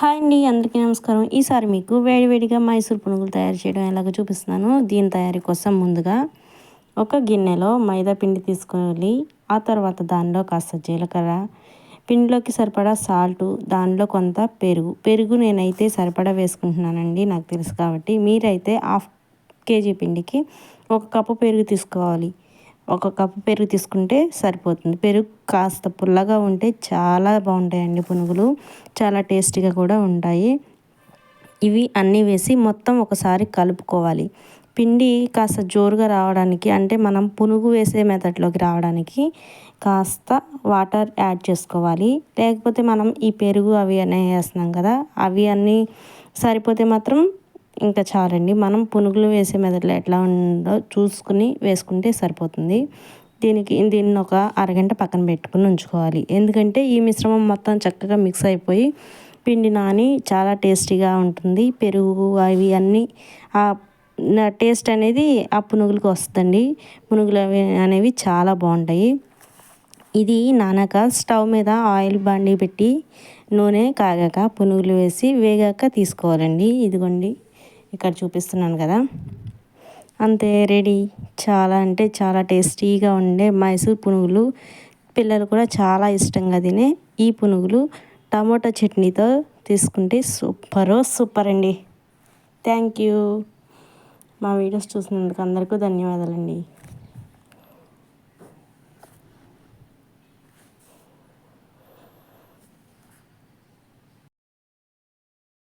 Hi అండి, అందరికీ నమస్కారం. ఈసారి మీకు వేడివేడిగా మైసూర్ పునుగులు తయారు చేయడం ఎలాగో చూపిస్తున్నాను. దీని తయారీ కోసం ముందుగా ఒక గిన్నెలో మైదా పిండి తీసుకోవాలి. ఆ తర్వాత దానిలో కాస్త జీలకర్ర, పిండిలోకి సరిపడా సాల్టు, దానిలో కొంత పెరుగు నేనైతే సరిపడా వేసుకుంటున్నానండి, నాకు తెలుసు కాబట్టి. మీరైతే హాఫ్ కేజీ పిండికి 1 కప్పు పెరుగు తీసుకోవాలి. 1 కప్పు పెరుగు తీసుకుంటే సరిపోతుంది. పెరుగు కాస్త పుల్లగా ఉంటే చాలా బాగుంటాయండి పునుగులు, చాలా టేస్టీగా కూడా ఉంటాయి. ఇవి అన్నీ వేసి మొత్తం ఒకసారి కలుపుకోవాలి. పిండి కాస్త జోరుగా రావడానికి, అంటే మనం పునుగు వేసే మెథడ్లోకి రావడానికి కాస్త వాటర్ యాడ్ చేసుకోవాలి. లేకపోతే మనం ఈ పెరుగు అవి అన్నీ వేస్తున్నాం కదా, అవి అన్నీ సరిపోతే మాత్రం ఇంకా చాలండి. మనం పునుగులు వేసే మెథడ్లో ఎట్లా ఉందో చూసుకుని వేసుకుంటే సరిపోతుంది. దీన్ని ఒక అరగంట పక్కన పెట్టుకుని ఉంచుకోవాలి. ఎందుకంటే ఈ మిశ్రమం మొత్తం చక్కగా మిక్స్ అయిపోయి పిండి నాని చాలా టేస్టీగా ఉంటుంది. పెరుగు అవి అన్నీ టేస్ట్ అనేది ఆ పునుగులకు వస్తుందండి. పునుగులు అనేవి చాలా బాగుంటాయి. ఇది నానాక స్టవ్ మీద ఆయిల్ బండి పెట్టి నూనె కాగాక పునుగులు వేసి వేగాక తీసుకోవాలండి. ఇదిగోండి ఇక్కడ చూపిస్తున్నాను కదా, అంతే, రెడీ. చాలా అంటే చాలా టేస్టీగా ఉండే మైసూర్ పునుగులు. పిల్లలు కూడా చాలా ఇష్టంగా తినే ఈ పునుగులు టమోటా చట్నీతో తీసుకుంటే సూపర్ అండి. Thank you. మా వీడియోస్ చూసినందుకు అందరికీ ధన్యవాదాలండి.